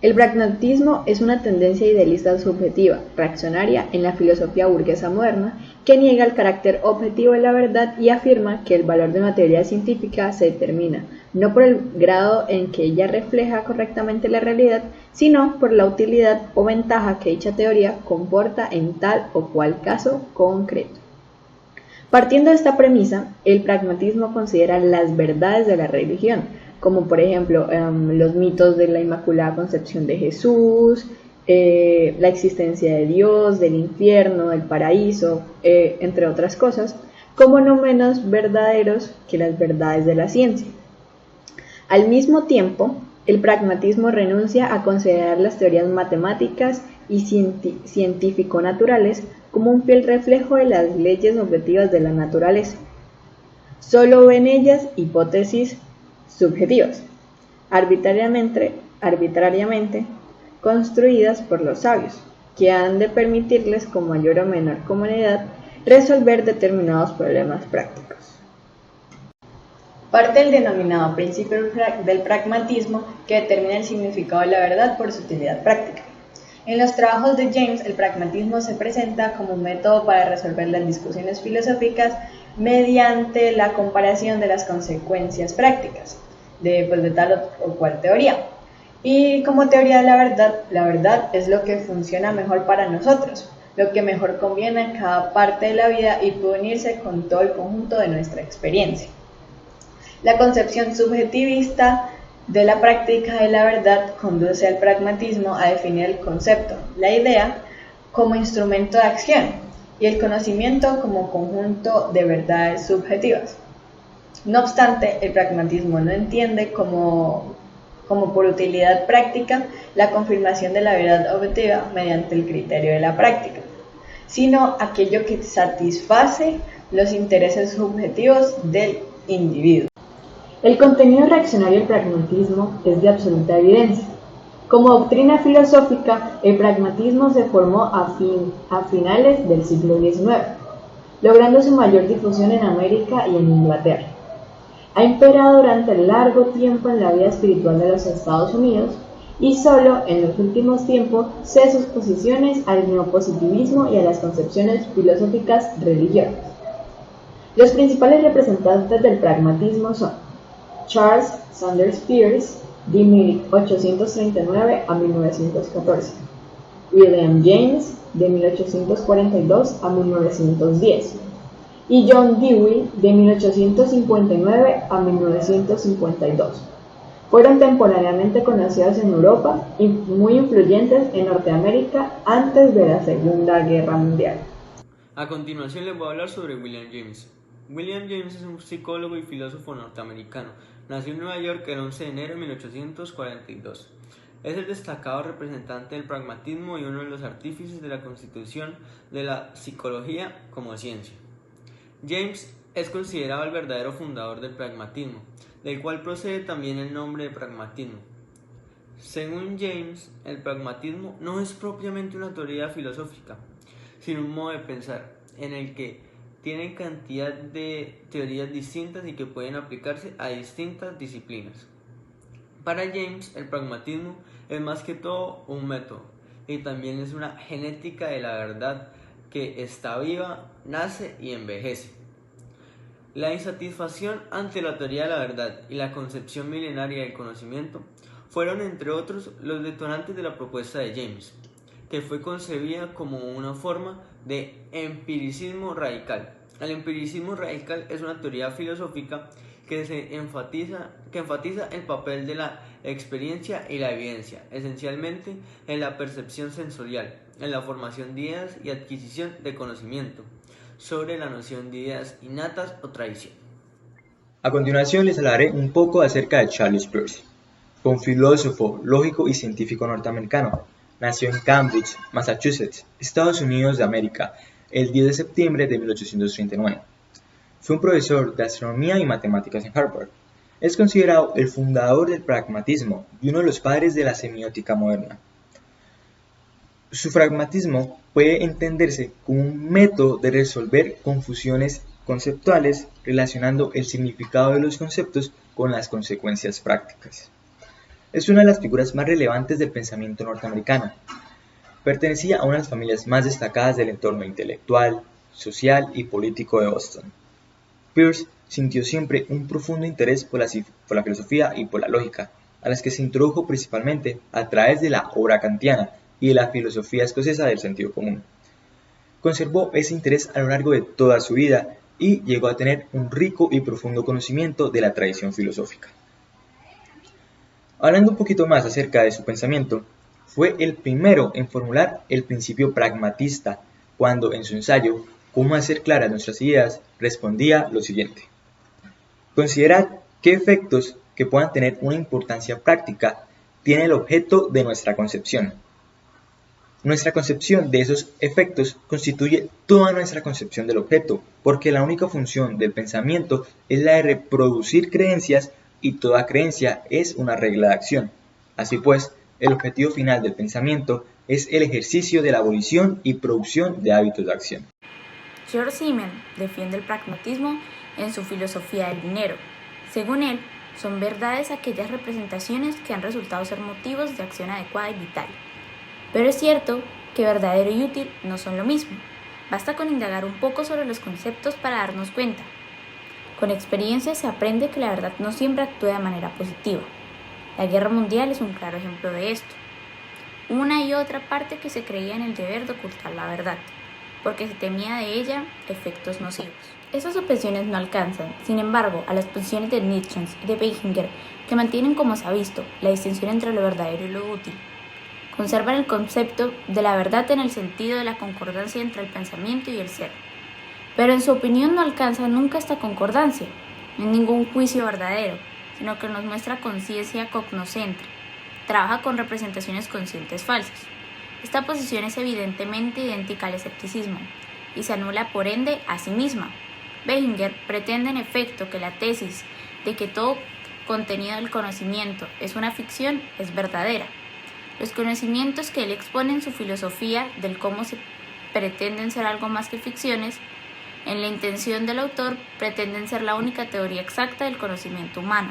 El pragmatismo es una tendencia idealista subjetiva, reaccionaria en la filosofía burguesa moderna, que niega el carácter objetivo de la verdad y afirma que el valor de una teoría científica se determina no por el grado en que ella refleja correctamente la realidad, sino por la utilidad o ventaja que dicha teoría comporta en tal o cual caso concreto. Partiendo de esta premisa, el pragmatismo considera las verdades de la religión, como por ejemplo los mitos de la Inmaculada Concepción de Jesús, la existencia de Dios, del infierno, del paraíso, entre otras cosas, como no menos verdaderos que las verdades de la ciencia. Al mismo tiempo, el pragmatismo renuncia a considerar las teorías matemáticas y científico-naturales como un fiel reflejo de las leyes objetivas de la naturaleza. Solo ven ellas hipótesis subjetivas, arbitrariamente construidas por los sabios, que han de permitirles con mayor o menor comodidad resolver determinados problemas prácticos. Parte del denominado principio del pragmatismo que determina el significado de la verdad por su utilidad práctica. En los trabajos de James, el pragmatismo se presenta como un método para resolver las discusiones filosóficas mediante la comparación de las consecuencias prácticas de tal o cual teoría. Y como teoría de la verdad es lo que funciona mejor para nosotros, lo que mejor conviene en cada parte de la vida y puede unirse con todo el conjunto de nuestra experiencia. La concepción subjetivista de la práctica de la verdad conduce al pragmatismo a definir el concepto, la idea, como instrumento de acción y el conocimiento como conjunto de verdades subjetivas. No obstante, el pragmatismo no entiende como por utilidad práctica la confirmación de la verdad objetiva mediante el criterio de la práctica, sino aquello que satisface los intereses subjetivos del individuo. El contenido reaccionario del pragmatismo es de absoluta evidencia. Como doctrina filosófica, el pragmatismo se formó a finales del siglo XIX, logrando su mayor difusión en América y en Inglaterra. Ha imperado durante largo tiempo en la vida espiritual de los Estados Unidos y solo en los últimos tiempos cede sus posiciones al neopositivismo y a las concepciones filosóficas religiosas. Los principales representantes del pragmatismo son Charles Sanders Peirce, de 1839 a 1914, William James, de 1842 a 1910, y John Dewey, de 1859 a 1952. Fueron temporalmente conocidos en Europa y muy influyentes en Norteamérica antes de la Segunda Guerra Mundial. A continuación les voy a hablar sobre William James. William James es un psicólogo y filósofo norteamericano. Nació en Nueva York el 11 de enero de 1842. Es el destacado representante del pragmatismo y uno de los artífices de la constitución de la psicología como ciencia. James es considerado el verdadero fundador del pragmatismo, del cual procede también el nombre de pragmatismo. Según James, el pragmatismo no es propiamente una teoría filosófica, sino un modo de pensar en el que tienen cantidad de teorías distintas y que pueden aplicarse a distintas disciplinas. Para James, el pragmatismo es más que todo un método y también es una genética de la verdad que está viva, nace y envejece. La insatisfacción ante la teoría de la verdad y la concepción milenaria del conocimiento fueron, entre otros, los detonantes de la propuesta de James, que fue concebida como una forma de empiricismo radical. El empiricismo radical es una teoría filosófica que enfatiza el papel de la experiencia y la evidencia, esencialmente en la percepción sensorial, en la formación de ideas y adquisición de conocimiento, sobre la noción de ideas innatas o tradición. A continuación les hablaré un poco acerca de Charles Peirce. Fue un filósofo, lógico y científico norteamericano. Nació en Cambridge, Massachusetts, Estados Unidos de América, el 10 de septiembre de 1839. Fue un profesor de astronomía y matemáticas en Harvard. Es considerado el fundador del pragmatismo y uno de los padres de la semiótica moderna. Su pragmatismo puede entenderse como un método de resolver confusiones conceptuales relacionando el significado de los conceptos con las consecuencias prácticas. Es una de las figuras más relevantes del pensamiento norteamericano. Pertenecía a una de las familias más destacadas del entorno intelectual, social y político de Boston. Peirce sintió siempre un profundo interés por la filosofía y por la lógica, a las que se introdujo principalmente a través de la obra kantiana y de la filosofía escocesa del sentido común. Conservó ese interés a lo largo de toda su vida y llegó a tener un rico y profundo conocimiento de la tradición filosófica. Hablando un poquito más acerca de su pensamiento, fue el primero en formular el principio pragmatista, cuando en su ensayo "Cómo hacer claras nuestras ideas" respondía lo siguiente: considerad qué efectos que puedan tener una importancia práctica tiene el objeto de nuestra concepción. Nuestra concepción de esos efectos constituye toda nuestra concepción del objeto, porque la única función del pensamiento es la de reproducir creencias y toda creencia es una regla de acción. Así pues, el objetivo final del pensamiento es el ejercicio de la abolición y producción de hábitos de acción. George Siemens defiende el pragmatismo en su filosofía del dinero. Según él, son verdades aquellas representaciones que han resultado ser motivos de acción adecuada y vital. Pero es cierto que verdadero y útil no son lo mismo. Basta con indagar un poco sobre los conceptos para darnos cuenta. Con experiencia se aprende que la verdad no siempre actúa de manera positiva. La guerra mundial es un claro ejemplo de esto. Una y otra parte que se creía en el deber de ocultar la verdad, porque se temía de ella efectos nocivos. Esas objeciones no alcanzan, sin embargo, a las posiciones de Nietzsche y de Weininger, que mantienen, como se ha visto, la distinción entre lo verdadero y lo útil. Conservan el concepto de la verdad en el sentido de la concordancia entre el pensamiento y el ser. Pero en su opinión no alcanza nunca esta concordancia, no hay ningún juicio verdadero, sino que nos muestra conciencia cognoscente. Trabaja con representaciones conscientes falsas. Esta posición es evidentemente idéntica al escepticismo y se anula por ende a sí misma. Weininger pretende en efecto que la tesis de que todo contenido del conocimiento es una ficción es verdadera. Los conocimientos que él expone en su filosofía del cómo se pretenden ser algo más que ficciones, en la intención del autor pretenden ser la única teoría exacta del conocimiento humano,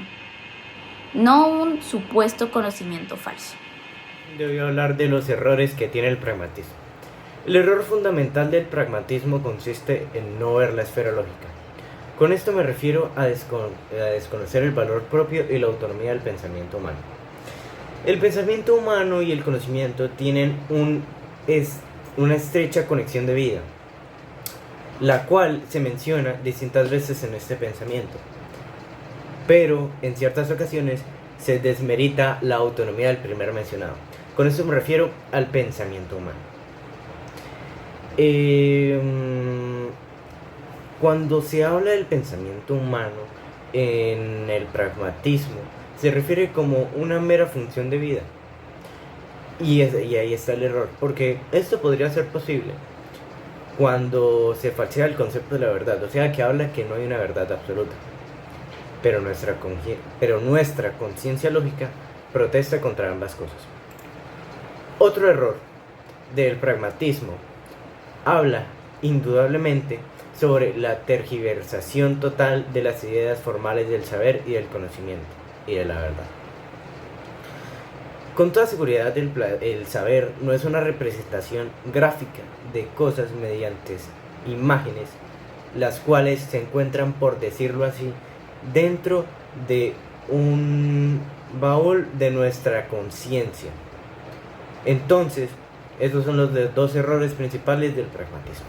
no un supuesto conocimiento falso. Voy a hablar de los errores que tiene el pragmatismo. El error fundamental del pragmatismo consiste en no ver la esfera lógica. Con esto me refiero a desconocer el valor propio y la autonomía del pensamiento humano. El pensamiento humano y el conocimiento tienen una estrecha conexión de vida, la cual se menciona distintas veces en este pensamiento, pero en ciertas ocasiones se desmerita la autonomía del primer mencionado. Con esto me refiero al pensamiento humano. Cuando se habla del pensamiento humano en el pragmatismo, se refiere como una mera función de vida. Y ahí está el error, porque esto podría ser posible cuando se falsea el concepto de la verdad, o sea, que habla que no hay una verdad absoluta. Pero nuestra conciencia lógica protesta contra ambas cosas. Otro error del pragmatismo habla indudablemente sobre la tergiversación total de las ideas formales del saber y del conocimiento y de la verdad. Con toda seguridad el saber no es una representación gráfica de cosas mediante imágenes, las cuales se encuentran, por decirlo así, dentro de un baúl de nuestra conciencia. Entonces, esos son los dos errores principales del pragmatismo.